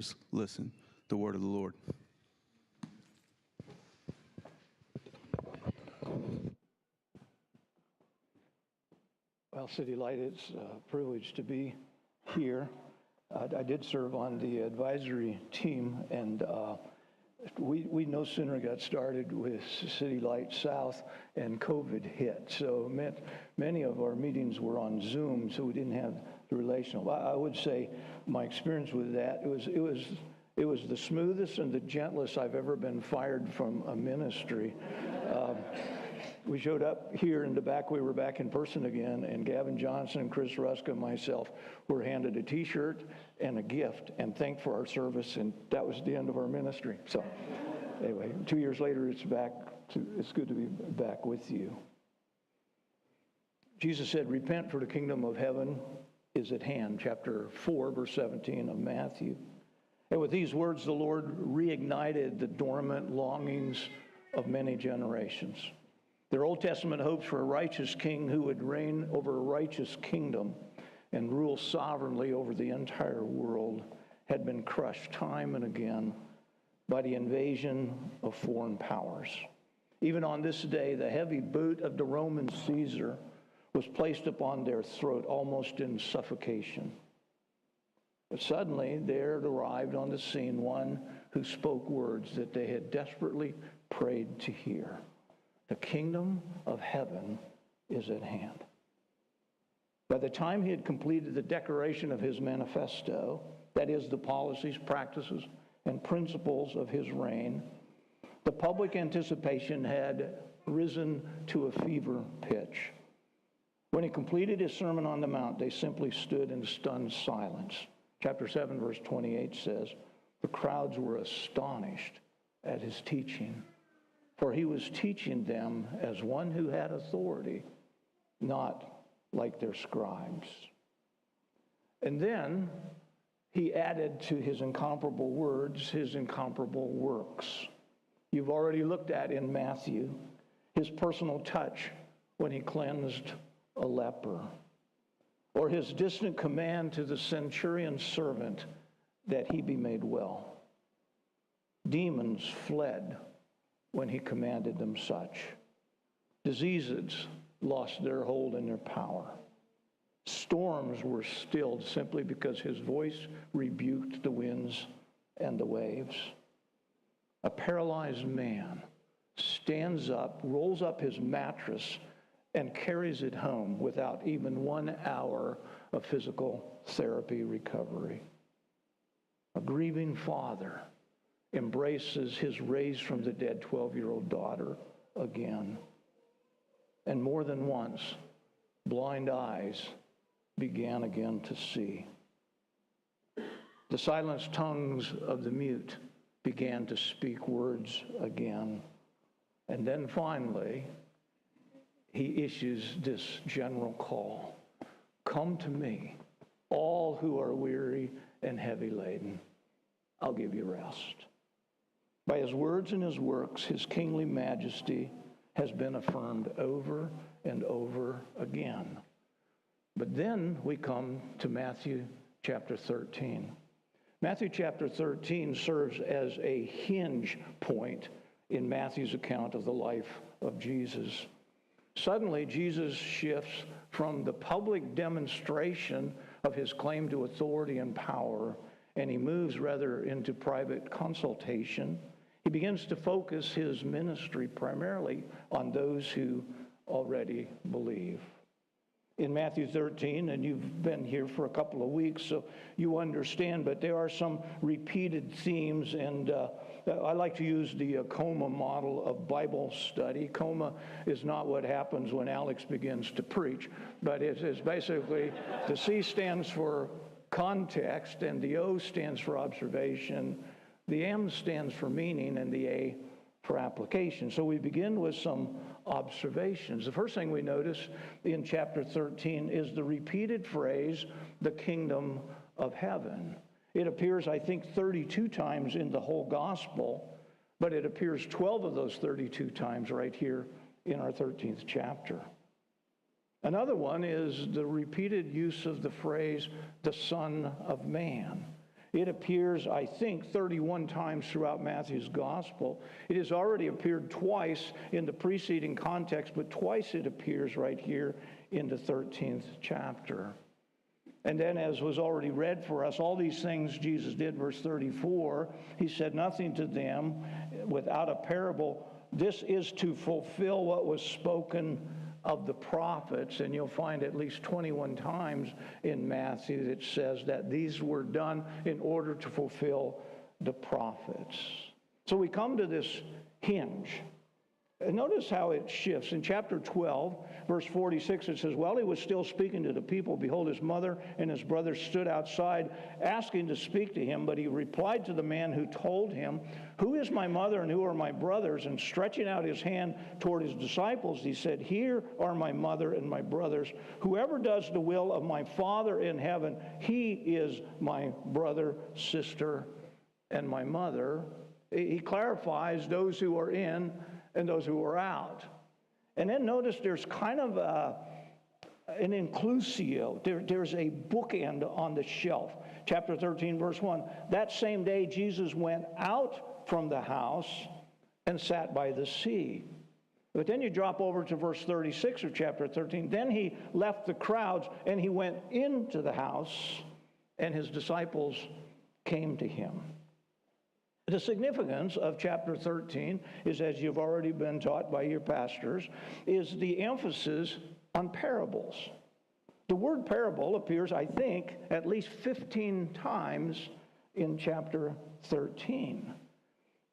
ears listen. The word of the Lord. Well, Citylight, it's a privilege to be here. I did serve on the advisory team, and we no sooner got started with Citylight South and COVID hit. So many of our meetings were on Zoom, so we didn't have the relational. I would say my experience with that, it was the smoothest and the gentlest I've ever been fired from a ministry. We showed up here in the back. We were back in person again, and Gavin Johnson and Chris Ruska and myself were handed a T-shirt and a gift and thanked for our service, and that was the end of our ministry. So anyway, 2 years later, it's good to be back with you. Jesus said, repent, for the kingdom of heaven is at hand, chapter 4, verse 17 of Matthew. And with these words, the Lord reignited the dormant longings of many generations. Their Old Testament hopes for a righteous king who would reign over a righteous kingdom and rule sovereignly over the entire world had been crushed time and again by the invasion of foreign powers. Even on this day, the heavy boot of the Roman Caesar was placed upon their throat almost in suffocation. But suddenly there arrived on the scene one who spoke words that they had desperately prayed to hear. The kingdom of heaven is at hand. By the time he had completed the declaration of his manifesto, that is, the policies, practices, and principles of his reign, the public anticipation had risen to a fever pitch. When he completed his Sermon on the Mount, they simply stood in stunned silence. Chapter 7, verse 28 says, the crowds were astonished at his teaching, for he was teaching them as one who had authority, not like their scribes. And then he added to his incomparable words his incomparable works. You've already looked at in Mathew his personal touch when he cleansed a leper, or his distant command to the centurion's servant that he be made well. Demons fled when he commanded them such. Diseases lost their hold and their power. Storms were stilled simply because his voice rebuked the winds and the waves. A paralyzed man stands up, rolls up his mattress, and carries it home without even 1 hour of physical therapy recovery. A grieving father embraces his raised from the dead 12-year-old daughter again. And more than once, blind eyes began again to see. The silenced tongues of the mute began to speak words again. And then finally, he issues this general call. Come to me, all who are weary and heavy laden. I'll give you rest. By his words and his works, his kingly majesty has been affirmed over and over again. But then we come to Matthew chapter 13. Matthew chapter 13 serves as a hinge point in Matthew's account of the life of Jesus. Suddenly, Jesus shifts from the public demonstration of his claim to authority and power, and he moves rather into private consultation. He begins to focus his ministry primarily on those who already believe. In Matthew 13, and you've been here for a couple of weeks, so you understand, but there are some repeated themes, and I like to use the coma model of Bible study. Coma is not what happens when Alex begins to preach, but it's basically the C stands for context, and the O stands for observation, the M stands for meaning, and the A for application. So we begin with some observations. The first thing we notice in chapter 13 is the repeated phrase, the kingdom of heaven. It appears, I think, 32 times in the whole gospel, but it appears 12 of those 32 times right here in our 13th chapter. Another one is the repeated use of the phrase, the Son of Man. It appears, I think, 31 times throughout Matthew's gospel. It has already appeared twice in the preceding context, but twice it appears right here in the 13th chapter. And then, as was already read for us, all these things Jesus did, verse 34, he said nothing to them without a parable. This is to fulfill what was spoken of the prophets, and you'll find at least 21 times in Matthew that says that these were done in order to fulfill the prophets. So we come to this hinge. And notice how it shifts. In chapter 12, verse 46, it says, while he was still speaking to the people, behold, his mother and his brothers stood outside, asking to speak to him. But he replied to the man who told him, who is my mother and who are my brothers? And stretching out his hand toward his disciples, he said, here are my mother and my brothers. Whoever does the will of my Father in heaven, he is my brother, sister, and my mother. He clarifies those who are in and those who are out. And then notice there's kind of an inclusio. There's a bookend on the shelf. Chapter 13, verse 1. That same day, Jesus went out from the house and sat by the sea. But then you drop over to verse 36 of chapter 13. Then he left the crowds and he went into the house, and his disciples came to him. The significance of chapter 13 is, as you've already been taught by your pastors, is the emphasis on parables. The word parable appears, I think, at least 15 times in chapter 13.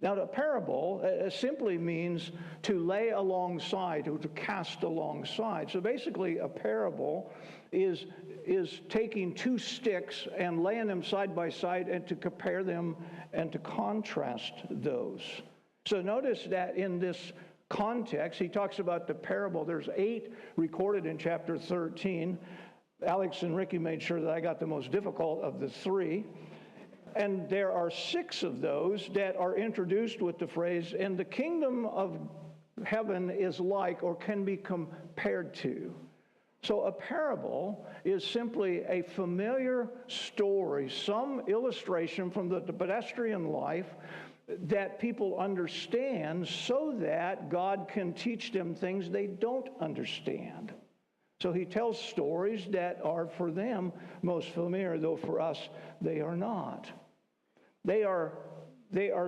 Now, the parable simply means to lay alongside or to cast alongside. So basically, a parable is taking two sticks and laying them side by side and to compare them and to contrast those. So notice that in this context, he talks about the parable. There's 8 recorded in chapter 13. Alex and Ricky made sure that I got the most difficult of the 3. And there are 6 of those that are introduced with the phrase, and the kingdom of heaven is like or can be compared to. So a parable is simply a familiar story, some illustration from the pedestrian life that people understand so that God can teach them things they don't understand. So he tells stories that are for them most familiar, though for us they are not. They are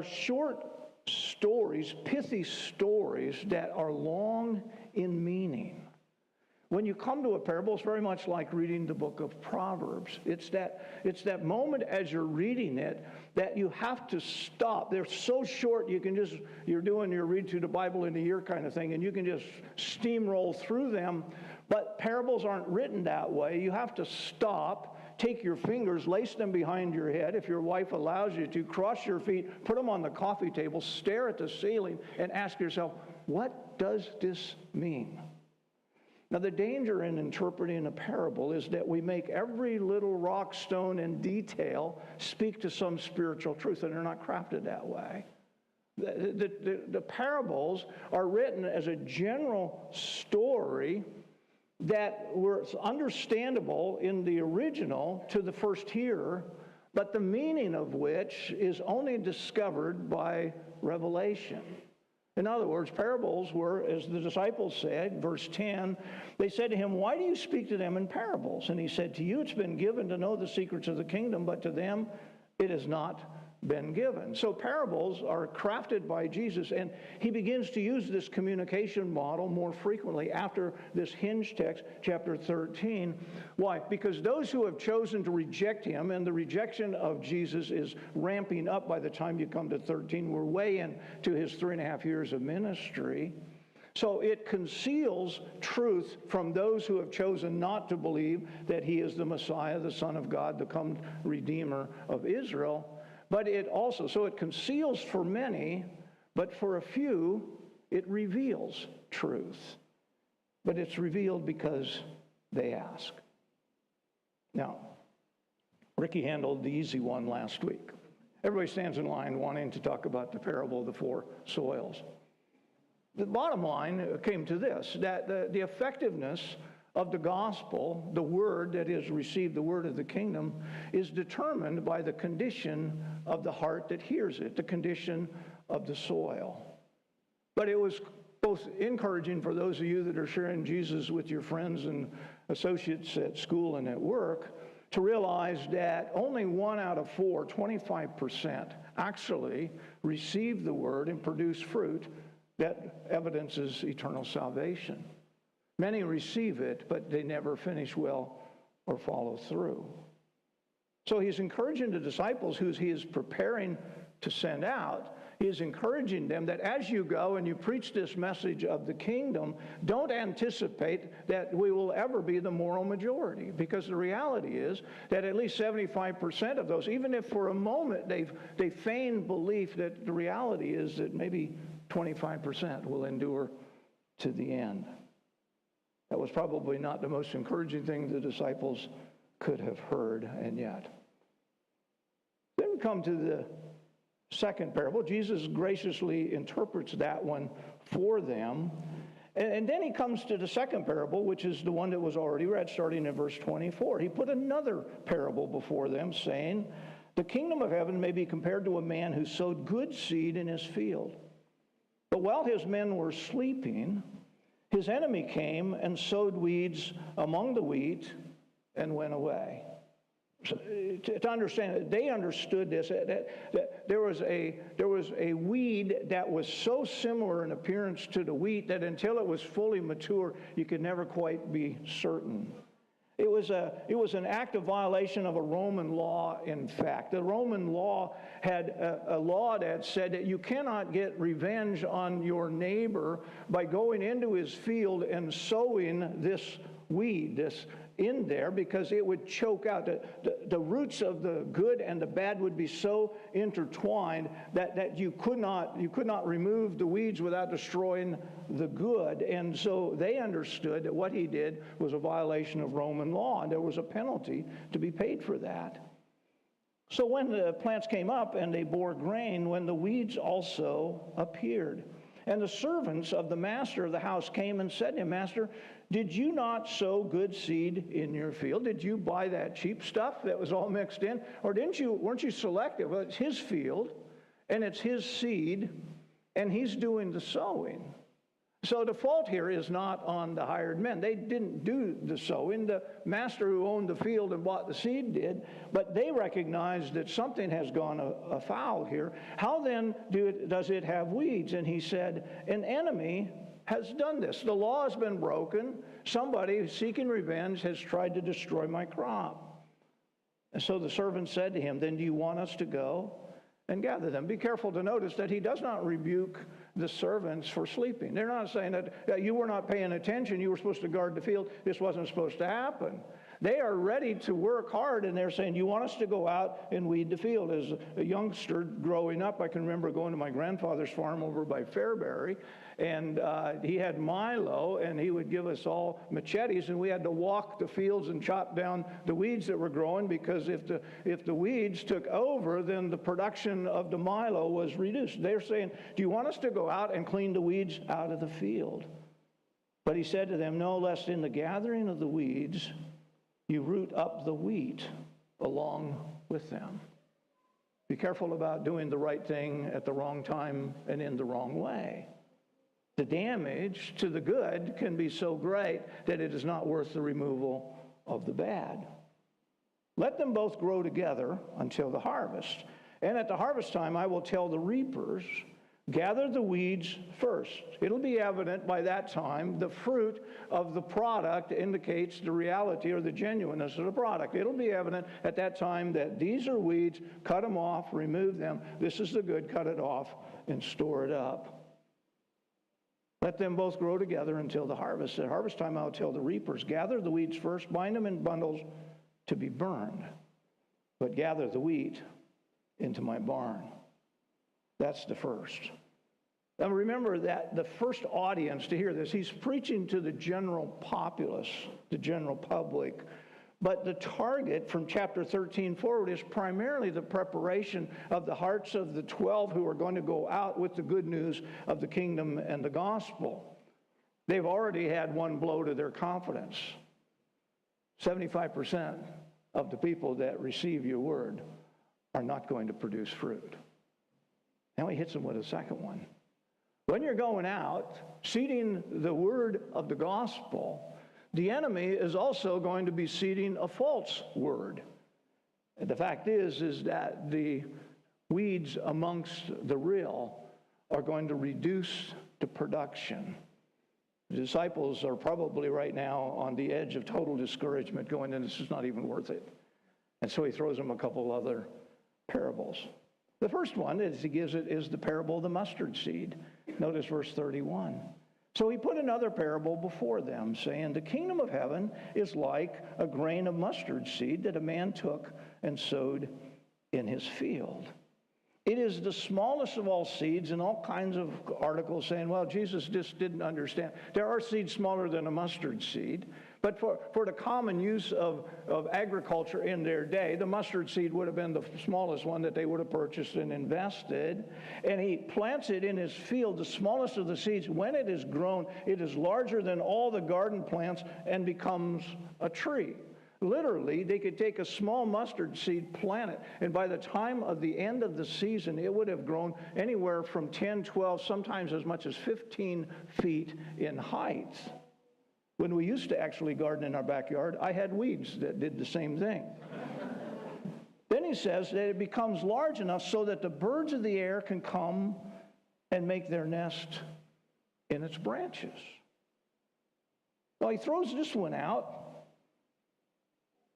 short stories, pithy stories that are long in meaning. When you come to a parable, it's very much like reading the book of Proverbs. It's that moment as you're reading it that you have to stop. They're so short you're doing your read through the Bible in a year kind of thing, and you can just steamroll through them. But parables aren't written that way. You have to stop, take your fingers, lace them behind your head, if your wife allows you to, cross your feet, put them on the coffee table, stare at the ceiling, and ask yourself, what does this mean? Now, the danger in interpreting a parable is that we make every little rock, stone, and detail speak to some spiritual truth, and they're not crafted that way. The parables are written as a general story that were understandable in the original to the first hearer, but the meaning of which is only discovered by revelation. In other words, parables were, as the disciples said, verse 10, they said to him, why do you speak to them in parables? And he said, to you it's been given to know the secrets of the kingdom, but to them it has not been given. So parables are crafted by Jesus, and he begins to use this communication model more frequently after this hinge text, chapter 13. Why? Because those who have chosen to reject him, and the rejection of Jesus is ramping up by the time you come to 13. We're way into his 3.5 years of ministry. So it conceals truth from those who have chosen not to believe that he is the Messiah, the Son of God, the come Redeemer of Israel. But it also, so it conceals for many, but for a few, it reveals truth. But it's revealed because they ask. Now, Ricky handled the easy one last week. Everybody stands in line wanting to talk about the parable of the 4 soils. The bottom line came to this, that the effectiveness of the gospel, the word that is received, the word of the kingdom, is determined by the condition of the heart that hears it, the condition of the soil. But it was both encouraging for those of you that are sharing Jesus with your friends and associates at school and at work to realize that only 1 out of 4, 25%, actually receive the word and produce fruit that evidences eternal salvation. Many receive it, but they never finish well or follow through. So he's encouraging the disciples who he is preparing to send out. He is encouraging them that as you go and you preach this message of the kingdom, don't anticipate that we will ever be the moral majority, because the reality is that at least 75% of those, even if for a moment they feign belief, that the reality is that maybe 25% will endure to the end. That was probably not the most encouraging thing the disciples could have heard, and yet. Then we come to the second parable. Jesus graciously interprets that one for them. And then he comes to the second parable, which is the one that was already read, starting in verse 24. He put another parable before them, saying, "The kingdom of heaven may be compared to a man who sowed good seed in his field. But while his men were sleeping, his enemy came and sowed weeds among the wheat and went away." So, to understand it, they understood this, that there was a weed that was so similar in appearance to the wheat that until it was fully mature, you could never quite be certain. It was an active violation of a Roman law, in fact. The Roman law had a law that said that you cannot get revenge on your neighbor by going into his field and sowing this weed, this in there, because it would choke out. The roots of the good and the bad would be so intertwined that you could not remove the weeds without destroying the good. And so they understood that what he did was a violation of Roman law, and there was a penalty to be paid for that. So when the plants came up and they bore grain, when the weeds also appeared. And the servants of the master of the house came and said to him, "Master, did you not sow good seed in your field? Did you buy that cheap stuff that was all mixed in? Or weren't you selective? Well, it's his field, and it's his seed, and he's doing the sowing." So the fault here is not on the hired men. They didn't do the sowing. The master who owned the field and bought the seed did, but they recognized that something has gone afoul here. How then does it have weeds? And he said, "An enemy has done this. The law has been broken. Somebody seeking revenge has tried to destroy my crop." And so the servant said to him, "Then do you want us to go and gather them?" Be careful to notice that he does not rebuke the servants for sleeping. They're not saying that you were not paying attention, you were supposed to guard the field, this wasn't supposed to happen. They are ready to work hard, and they're saying, "You want us to go out and weed the field?" As a youngster growing up, I can remember going to my grandfather's farm over by Fairbury, and he had Milo, and he would give us all machetes, and we had to walk the fields and chop down the weeds that were growing, because if the weeds took over, then the production of the Milo was reduced. They're saying, "Do you want us to go out and clean the weeds out of the field?" But he said to them, "No, lest in the gathering of the weeds you root up the wheat along with them." Be careful about doing the right thing at the wrong time and in the wrong way. The damage to the good can be so great that it is not worth the removal of the bad. "Let them both grow together until the harvest. And at the harvest time I will tell the reapers, gather the weeds first." It'll be evident by that time. The fruit of the product indicates the reality or the genuineness of the product. It'll be evident at that time that these are weeds, cut them off, remove them. This is the good, cut it off and store it up. "Let them both grow together until the harvest. At harvest time I will tell the reapers, gather the weeds first, bind them in bundles to be burned, but gather the wheat into my barn." That's the first. Now remember that the first audience to hear this, he's preaching to the general populace, the general public. But the target from chapter 13 forward is primarily the preparation of the hearts of the 12 who are going to go out with the good news of the kingdom and the gospel. They've already had one blow to their confidence. 75% of the people that receive your word are not going to produce fruit. Now he hits them with a second one. When you're going out, seeding the word of the gospel, the enemy is also going to be seeding a false word. And the fact is that the weeds amongst the real are going to reduce the production. The disciples are probably right now on the edge of total discouragement, going, and this is not even worth it. And so he throws them a couple other parables. The first one, as he gives it, is the parable of the mustard seed. Notice verse 31. So he put another parable before them, saying, the kingdom of heaven is like a grain of mustard seed that a man took and sowed in his field. It is the smallest of all seeds, and all kinds of articles saying, well, Jesus just didn't understand. There are seeds smaller than a mustard seed, but for the common use of agriculture in their day, the mustard seed would have been the smallest one that they would have purchased and invested. And he plants it in his field, the smallest of the seeds. When it is grown, it is larger than all the garden plants and becomes a tree. Literally, they could take a small mustard seed, plant it, and by the time of the end of the season, it would have grown anywhere from 10, 12, sometimes as much as 15 feet in height. When we used to actually garden in our backyard, I had weeds that did the same thing. Then he says that it becomes large enough so that the birds of the air can come and make their nest in its branches. Well, he throws this one out,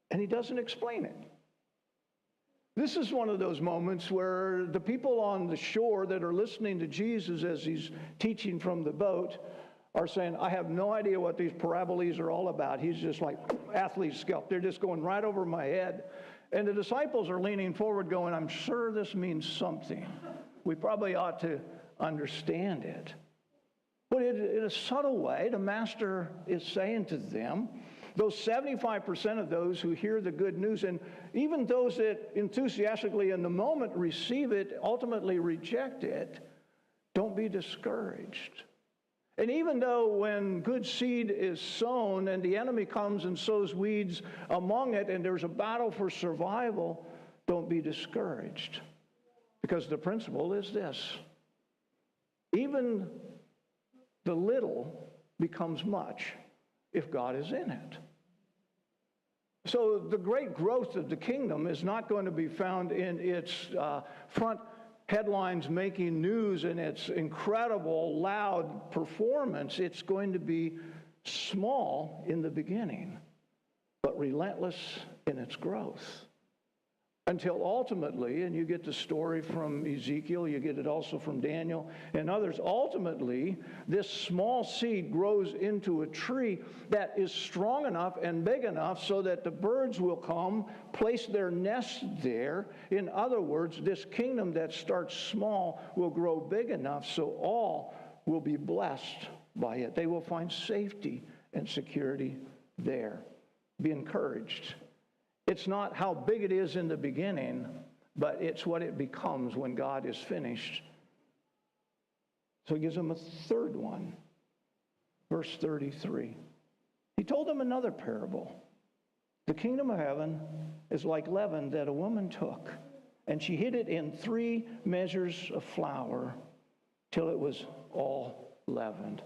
and he doesn't explain it. This is one of those moments where the people on the shore that are listening to Jesus as he's teaching from the boat are saying, I have no idea what these paraboles are all about. He's just like athlete's scalp. They're just going right over my head. And the disciples are leaning forward going, I'm sure this means something. We probably ought to understand it. But in a subtle way, the master is saying to them, those 75% of those who hear the good news, and even those that enthusiastically in the moment receive it, ultimately reject it, don't be discouraged. And even though when good seed is sown and the enemy comes and sows weeds among it and there's a battle for survival, don't be discouraged. Because the principle is this: even the little becomes much if God is in it. So the great growth of the kingdom is not going to be found in its front headlines making news and its incredible, loud performance. It's going to be small in the beginning, but relentless in its growth. Until ultimately, and you get the story from Ezekiel, you get it also from Daniel and others, ultimately, this small seed grows into a tree that is strong enough and big enough so that the birds will come, place their nests there. In other words, this kingdom that starts small will grow big enough so all will be blessed by it. They will find safety and security there. Be encouraged. It's not how big it is in the beginning, but it's what it becomes when God is finished. So he gives them a third one. Verse 33. He told them another parable. The kingdom of heaven is like leaven that a woman took, and she hid it in 3 measures of flour till it was all leavened.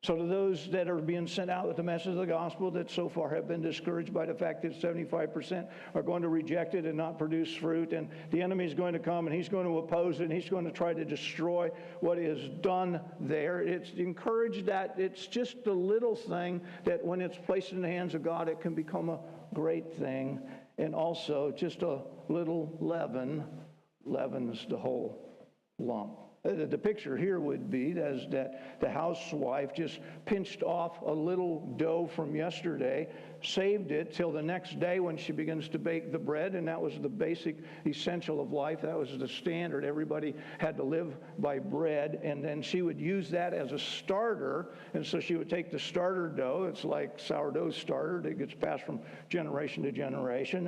So to those that are being sent out with the message of the gospel that so far have been discouraged by the fact that 75% are going to reject it and not produce fruit, and the enemy is going to come and he's going to oppose it and he's going to try to destroy what is done there, it's encouraged that it's just a little thing that when it's placed in the hands of God, it can become a great thing. And also just a little leaven leavens the whole lump. The picture here would be as that the housewife just pinched off a little dough from yesterday, saved it till the next day when she begins to bake the bread, and that was the basic essential of life. That was the standard. Everybody had to live by bread, and then she would use that as a starter, and so she would take the starter dough. It's like sourdough starter that gets passed from generation to generation,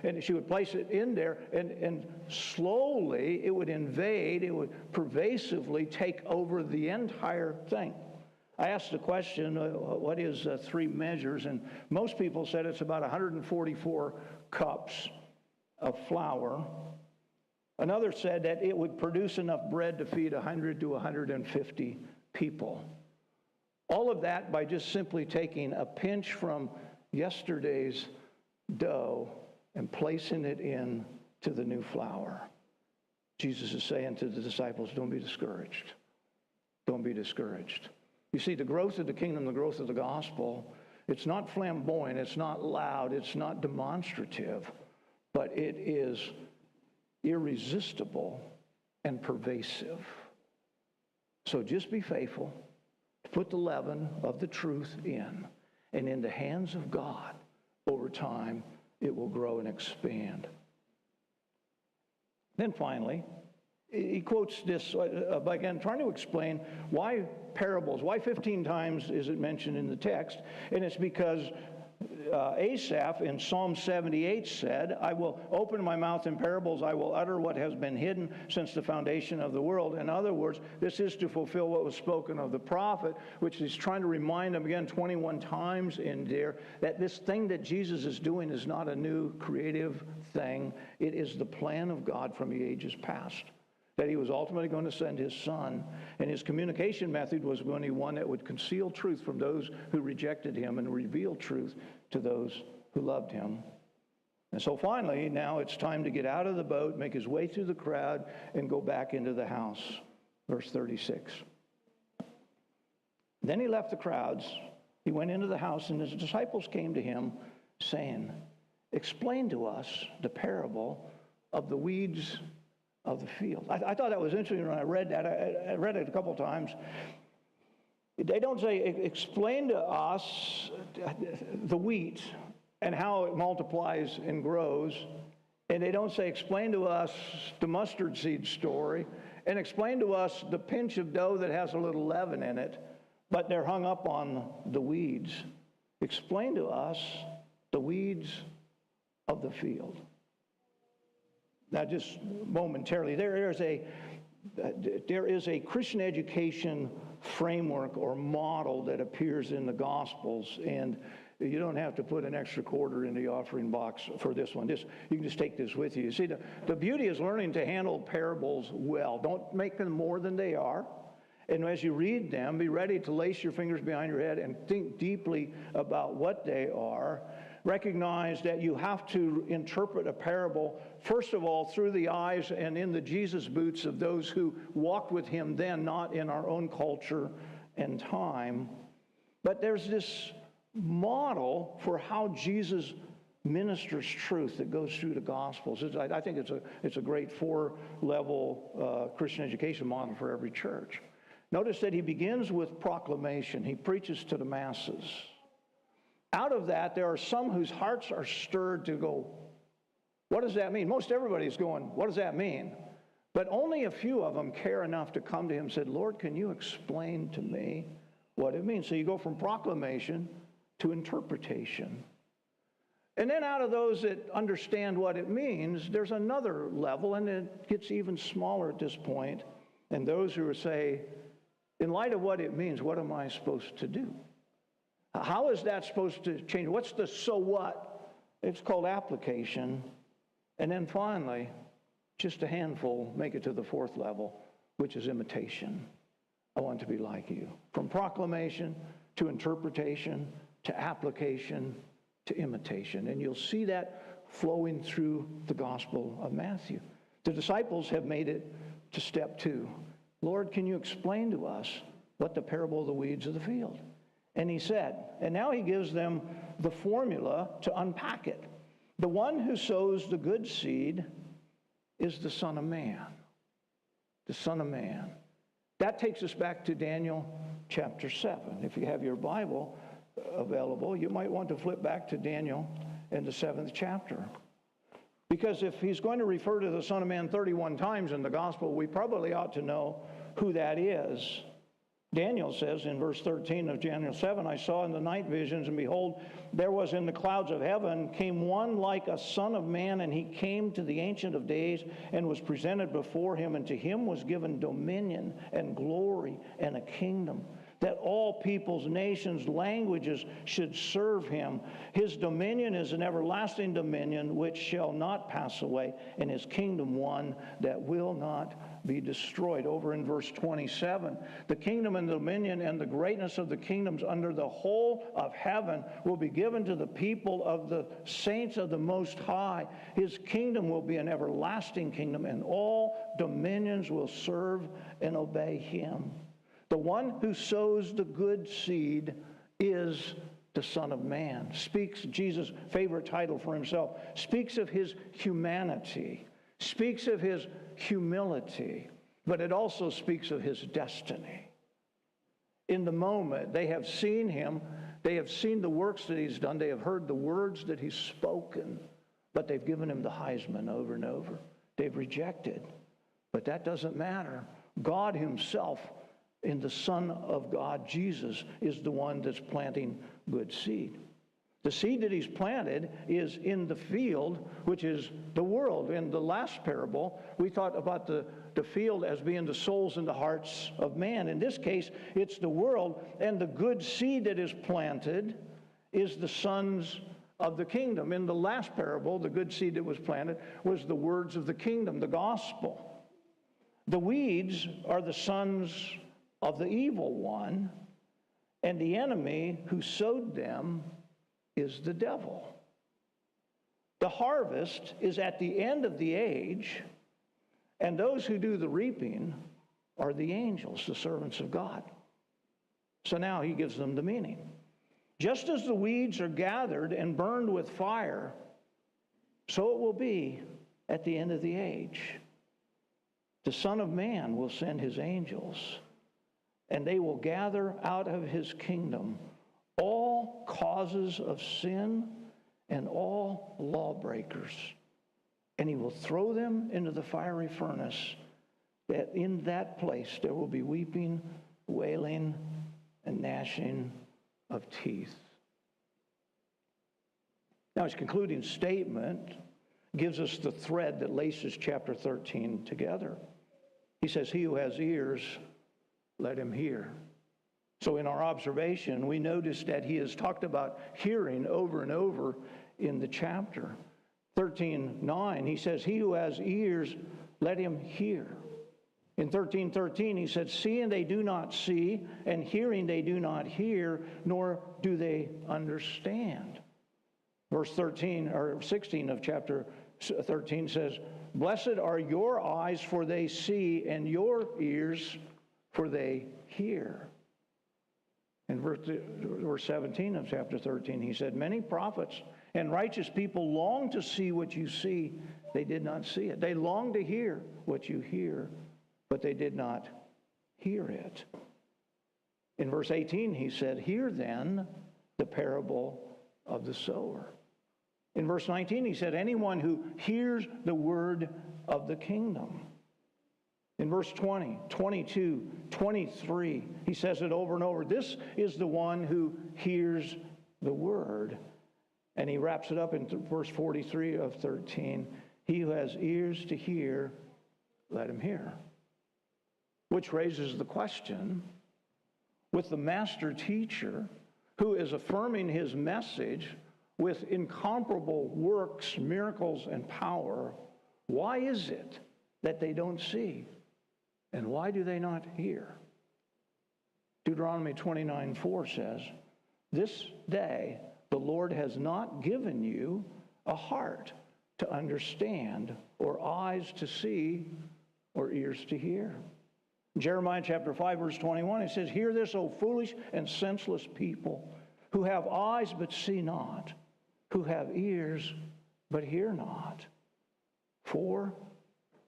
and she would place it in there, and slowly it would invade, it would pervasively take over the entire thing. I asked the question, what is 3 measures? And most people said it's about 144 cups of flour. Another said that it would produce enough bread to feed 100 to 150 people. All of that by just simply taking a pinch from yesterday's dough and placing it in to the new flour. Jesus is saying to the disciples, don't be discouraged. Don't be discouraged. You see, the growth of the kingdom, the growth of the gospel, it's not flamboyant, it's not loud, it's not demonstrative, but it is irresistible and pervasive. So just be faithful. Put the leaven of the truth in, and in the hands of God, over time, it will grow and expand. Then finally, he quotes this, again, trying to explain why parables. Why 15 times is it mentioned in the text? And it's because Asaph in Psalm 78 said, I will open my mouth in parables, I will utter what has been hidden since the foundation of the world. In other words, this is to fulfill what was spoken of the prophet, which is trying to remind them again 21 times in there that this thing that Jesus is doing is not a new creative thing. It is the plan of God from the ages past, that he was ultimately going to send his son, and his communication method was going to be one that would conceal truth from those who rejected him and reveal truth to those who loved him. And so finally, now it's time to get out of the boat, make his way through the crowd, and go back into the house. Verse 36. Then he left the crowds. He went into the house, and his disciples came to him, saying, explain to us the parable of the weeds of the field. I thought that was interesting when I read that. I read it a couple times. They don't say, explain to us the wheat and how it multiplies and grows. And they don't say, explain to us the mustard seed story and explain to us the pinch of dough that has a little leaven in it, but they're hung up on the weeds. Explain to us the weeds of the field. Now, just momentarily, there is a Christian education framework or model that appears in the Gospels, and you don't have to put an extra quarter in the offering box for this one. You can just take this with you. You see, the beauty is learning to handle parables well. Don't make them more than they are. And as you read them, be ready to lace your fingers behind your head and think deeply about what they are. Recognize that you have to interpret a parable, first of all, through the eyes and in the Jesus boots of those who walked with him then, not in our own culture and time. But there's this model for how Jesus ministers truth that goes through the Gospels. I think it's a great 4-level Christian education model for every church. Notice that he begins with proclamation. He preaches to the masses. Out of that, there are some whose hearts are stirred to go, what does that mean? Most everybody's going, what does that mean? But only a few of them care enough to come to him and said, Lord, can you explain to me what it means? So you go from proclamation to interpretation. And then out of those that understand what it means, there's another level, and it gets even smaller at this point. And those who say, in light of what it means, what am I supposed to do? How is that supposed to change? What's the so what? It's called application. And then finally, just a handful make it to the 4th level, which is imitation. I want to be like you. From proclamation to interpretation to application to imitation. And you'll see that flowing through the Gospel of Matthew. The disciples have made it to step 2. Lord, can you explain to us what the parable of the weeds of the field? And he said, and now he gives them the formula to unpack it. The one who sows the good seed is the Son of Man. The Son of Man. That takes us back to Daniel chapter 7. If you have your Bible available, you might want to flip back to Daniel in the 7th chapter. Because if he's going to refer to the Son of Man 31 times in the Gospel, we probably ought to know who that is. Daniel says in verse 13 of Daniel 7, I saw in the night visions, and behold, there was in the clouds of heaven came one like a son of man, and he came to the Ancient of Days and was presented before him, and to him was given dominion and glory and a kingdom, that all peoples, nations, languages should serve him. His dominion is an everlasting dominion which shall not pass away, and his kingdom one that will not be destroyed. Over in verse 27, the kingdom and the dominion and the greatness of the kingdoms under the whole of heaven will be given to the people of the saints of the Most High. His kingdom will be an everlasting kingdom, and all dominions will serve and obey him. The one who sows the good seed is the Son of Man. Speaks, Jesus' favorite title for himself, speaks of his humanity, speaks of his humility, but it also speaks of his destiny. In the moment, they have seen him, they have seen the works that he's done, they have heard the words that he's spoken, but they've given him the Heisman over and over. They've rejected, but that doesn't matter. God himself, in the Son of God, Jesus, is the one that's planting good seed. The seed that he's planted is in the field, which is the world. In the last parable, we thought about the field as being the souls and the hearts of man. In this case, it's the world, and the good seed that is planted is the sons of the kingdom. In the last parable, the good seed that was planted was the words of the kingdom, the gospel. The weeds are the sons of the evil one, and the enemy who sowed them is the devil. The harvest is at the end of the age, and those who do the reaping are the angels, the servants of God. So now he gives them the meaning. Just as the weeds are gathered and burned with fire, so it will be at the end of the age. The Son of Man will send his angels, and they will gather out of his kingdom all causes of sin and all lawbreakers, and he will throw them into the fiery furnace, that in that place there will be weeping, wailing, and gnashing of teeth. Now his concluding statement gives us the thread that laces chapter 13 together. He says, he who has ears, let him hear. So in our observation, we noticed that he has talked about hearing over and over in the chapter. 13:9, he says, he who has ears, let him hear. In 13:13, he said, seeing they do not see, and hearing they do not hear, nor do they understand. Verse 13 or 16 of chapter 13 says, blessed are your eyes, for they see, and your ears, for they hear. In verse 17 of chapter 13, he said, many prophets and righteous people long to see what you see. They did not see it. They long to hear what you hear, but they did not hear it. In verse 18, he said, hear then the parable of the sower. In verse 19, he said, anyone who hears the word of the kingdom. In verse 20, 22, 23, he says it over and over. This is the one who hears the word. And he wraps it up in verse 43 of 13. He who has ears to hear, let him hear. Which raises the question, with the master teacher who is affirming his message with incomparable works, miracles, and power, why is it that they don't see? And why do they not hear? Deuteronomy 29:4 says, this day the Lord has not given you a heart to understand, or eyes to see, or ears to hear. Jeremiah chapter 5, verse 21, it says, hear this, O foolish and senseless people, who have eyes but see not, who have ears but hear not, for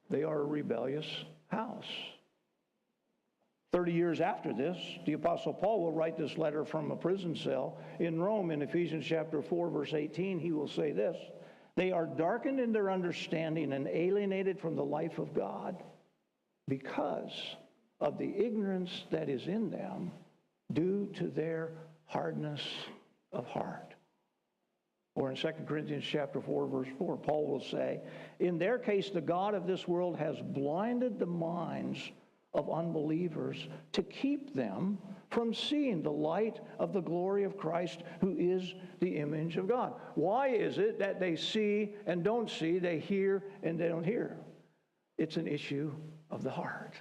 they are a rebellious house. 30 years after this, the Apostle Paul will write this letter from a prison cell in Rome. In Ephesians chapter 4, verse 18, he will say this, they are darkened in their understanding and alienated from the life of God because of the ignorance that is in them due to their hardness of heart. Or in 2 Corinthians chapter 4, verse 4, Paul will say, in their case, the God of this world has blinded the minds of unbelievers to keep them from seeing the light of the glory of Christ, who is the image of God. Why is it that they see and don't see, they hear and they don't hear? It's an issue of the heart.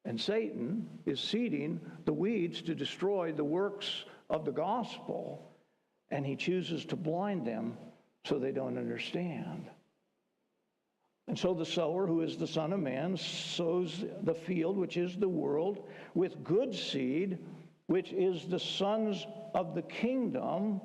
And Satan is seeding the weeds to destroy the works of the gospel, and he chooses to blind them so they don't understand. And so the sower, who is the Son of Man, sows the field, which is the world, with good seed, which is the sons of the kingdom,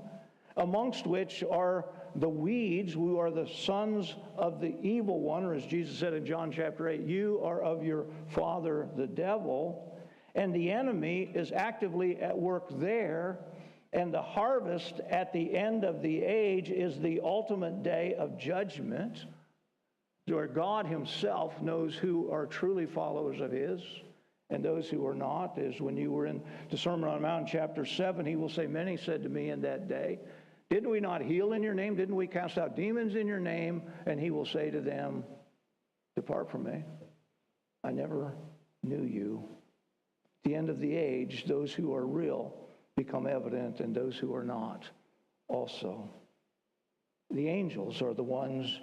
amongst which are the weeds, who are the sons of the evil one, or as Jesus said in John chapter 8, you are of your father the devil, and the enemy is actively at work there, and the harvest at the end of the age is the ultimate day of judgment, where God himself knows who are truly followers of his and those who are not. As when you were in the Sermon on the Mount, chapter 7, he will say, many said to me in that day, didn't we not heal in your name? Didn't we cast out demons in your name? And he will say to them, depart from me. I never knew you. At the end of the age, those who are real become evident, and those who are not also. The angels are the ones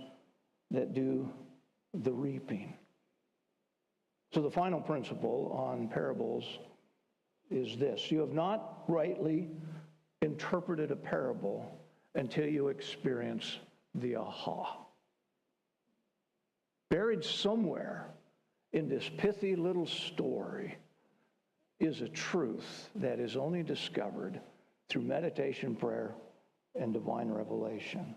that do the reaping. So the final principle on parables is this: you have not rightly interpreted a parable until you experience the aha. Buried somewhere in this pithy little story is a truth that is only discovered through meditation, prayer, and divine revelation.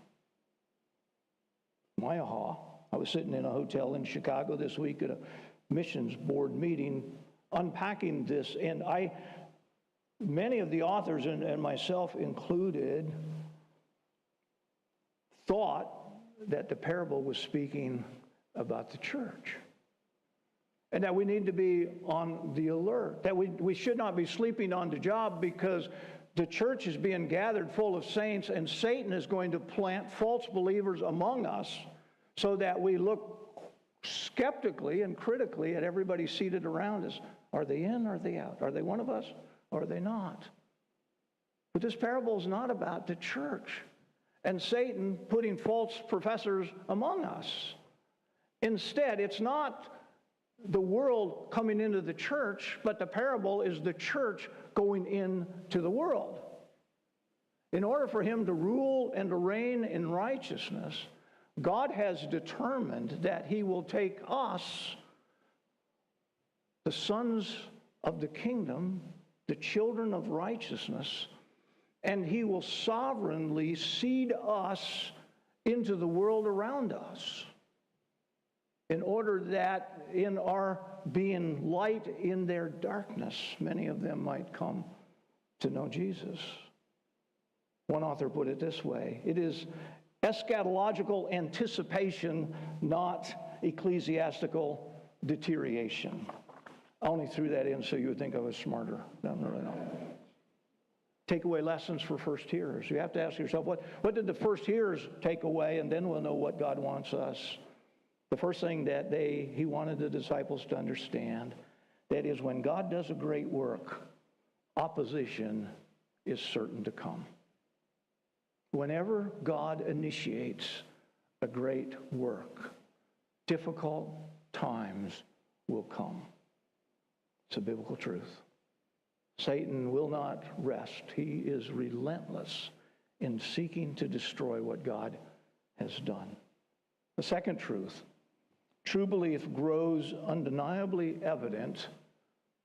My aha, I was sitting in a hotel in Chicago this week at a missions board meeting unpacking this, and many of the authors, and myself included, thought that the parable was speaking about the church, and that we need to be on the alert, that we should not be sleeping on the job, because the church is being gathered full of saints, and Satan is going to plant false believers among us so that we look skeptically and critically at everybody seated around us. Are they in? Are they out? Are they one of us? Or are they not? But this parable is not about the church and Satan putting false professors among us. Instead, it's not the world coming into the church, but the parable is the church going into the world. In order for him to rule and to reign in righteousness, God has determined that he will take us, the sons of the kingdom, the children of righteousness, and he will sovereignly seed us into the world around us, in order that in our being light in their darkness, many of them might come to know Jesus. One author put it this way: it is eschatological anticipation, not ecclesiastical deterioration. I only threw that in so you would think I was smarter. No, really not. Take away lessons for first hearers. You have to ask yourself, what did the first hearers take away? And then we'll know what God wants us. The first thing that he wanted the disciples to understand, that is, when God does a great work, opposition is certain to come. Whenever God initiates a great work, difficult times will come. It's a biblical truth. Satan will not rest. He is relentless in seeking to destroy what God has done. The second truth: true belief grows undeniably evident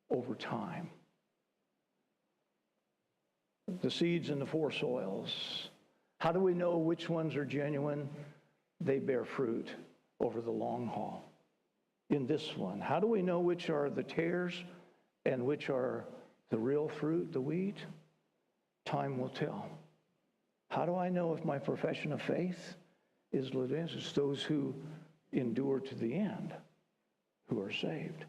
over time. The seeds in the four soils. How do we know which ones are genuine? They bear fruit over the long haul. In this one, how do we know which are the tares and which are the real fruit, the wheat? Time will tell. How do I know if my profession of faith is legit? It's those who endure to the end who are saved.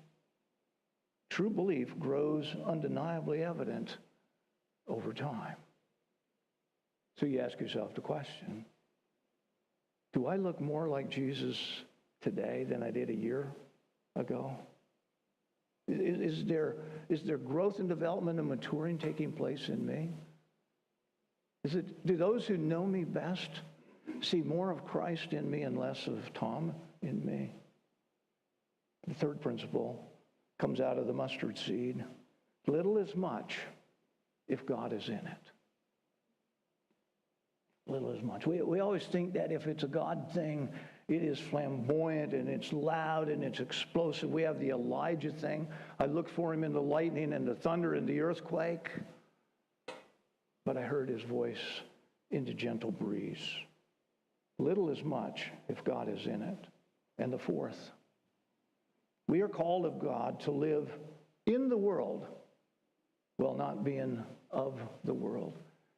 True belief grows undeniably evident over time. So you ask yourself the question: do I look more like Jesus today than I did a year ago? Is there growth and development and maturing taking place in me? Do those who know me best see more of Christ in me and less of Tom in me? The third principle comes out of the mustard seed. Little is much if God is in it. Little is much. We always think that if it's a God thing, it is flamboyant and it's loud and it's explosive. We have the Elijah thing. I looked for him in the lightning and the thunder and the earthquake, but I heard his voice in the gentle breeze. Little is much if God is in it. And the fourth, we are called of God to live in the world while not being of the world.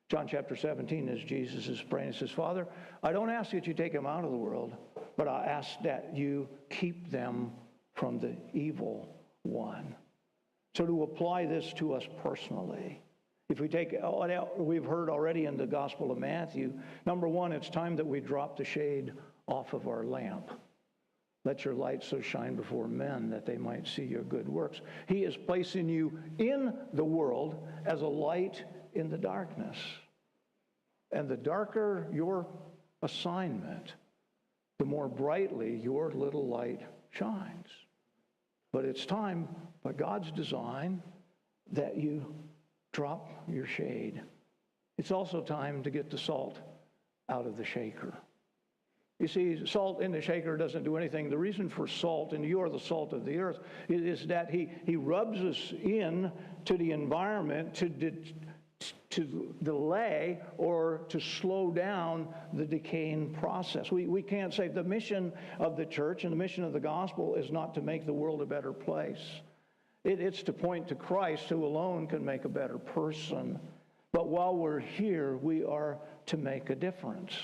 John chapter 17, as Jesus is praying, he says, Father, I don't ask that you take them out of the world, but I ask that you keep them from the evil one. So to apply this to us personally, if we take what we've heard already in the Gospel of Matthew, number one, it's time that we drop the shade off of our lamp. Let your light so shine before men that they might see your good works. He is placing you in the world as a light in the darkness. And the darker your assignment, the more brightly your little light shines. But it's time, by God's design, that you drop your shade. It's also time to get the salt out of the shaker. You see, salt in the shaker doesn't do anything. The reason for salt, and you are the salt of the earth, is that he rubs us in to the environment to delay or to slow down the decaying process. We can't say the mission of the church and the mission of the gospel is not to make the world a better place. It's to point to Christ, who alone can make a better person. But while we're here, we are to make a difference.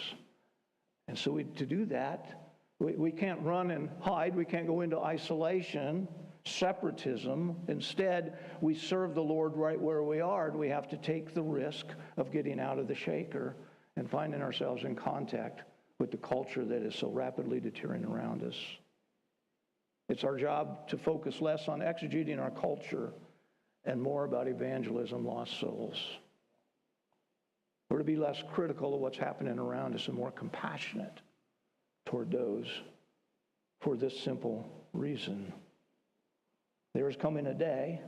And so to do that, we can't run and hide. We can't go into isolation, separatism. Instead, we serve the Lord right where we are, and we have to take the risk of getting out of the shaker and finding ourselves in contact with the culture that is so rapidly deteriorating around us. It's our job to focus less on exegeting our culture and more about evangelism, lost souls. We're to be less critical of what's happening around us and more compassionate toward those for this simple reason. There is coming a day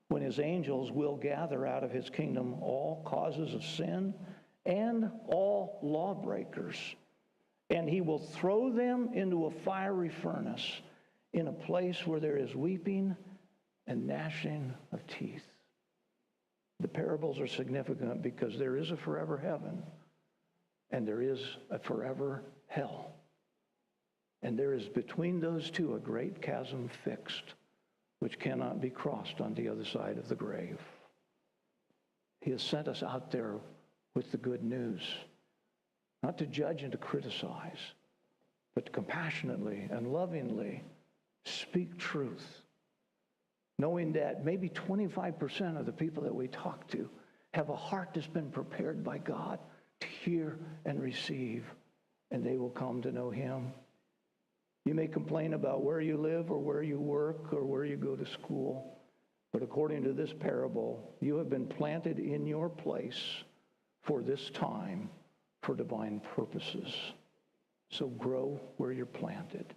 when his angels will gather out of his kingdom all causes of sin and all lawbreakers, and he will throw them into a fiery furnace in a place where there is weeping and gnashing of teeth. The parables are significant because there is a forever heaven and there is a forever hell. And there is between those two a great chasm fixed, which cannot be crossed on the other side of the grave. He has sent us out there with the good news, not to judge and to criticize, but to compassionately and lovingly speak truth, knowing that maybe 25% of the people that we talk to have a heart that's been prepared by God to hear and receive, and they will come to know him. You may complain about where you live or where you work or where you go to school, but according to this parable, you have been planted in your place for this time for divine purposes. So grow where you're planted.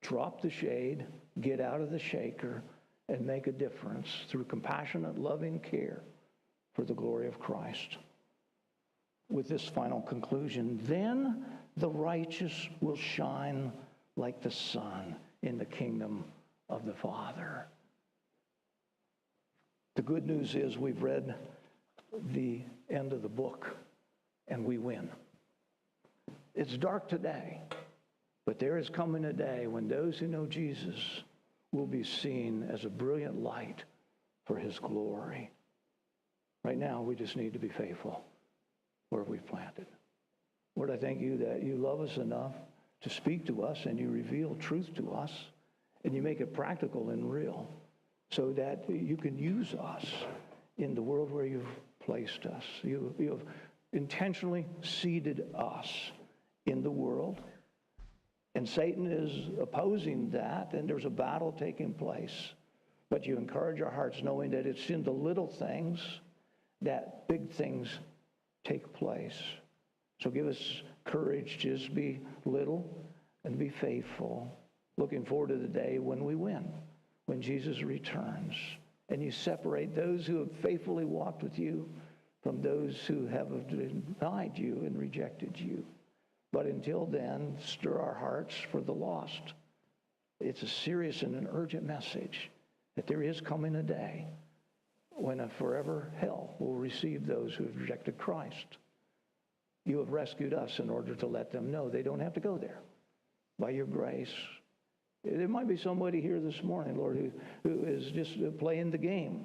Drop the shade, get out of the shaker, and make a difference through compassionate, loving care for the glory of Christ. With this final conclusion, then the righteous will shine like the sun in the kingdom of the Father. The good news is we've read the end of the book, and we win. It's dark today, but there is coming a day when those who know Jesus will be seen as a brilliant light for his glory. Right now, we just need to be faithful where we've planted. Lord, I thank you that you love us enough to speak to us, and you reveal truth to us, and you make it practical and real so that you can use us in the world where you've placed us. You have intentionally seeded us in the world. And Satan is opposing that, and there's a battle taking place. But you encourage our hearts knowing that it's in the little things that big things take place. So give us courage to just be little and be faithful. Looking forward to the day when we win, when Jesus returns. And you separate those who have faithfully walked with you from those who have denied you and rejected you. But until then, stir our hearts for the lost. It's a serious and an urgent message that there is coming a day when a forever hell will receive those who have rejected Christ. You have rescued us in order to let them know they don't have to go there. By your grace. There might be somebody here this morning, Lord, who is just playing the game.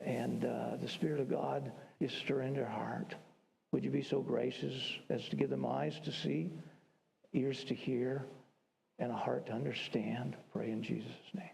And the Spirit of God is stirring their heart. Would you be so gracious as to give them eyes to see, ears to hear, and a heart to understand? Pray in Jesus' name.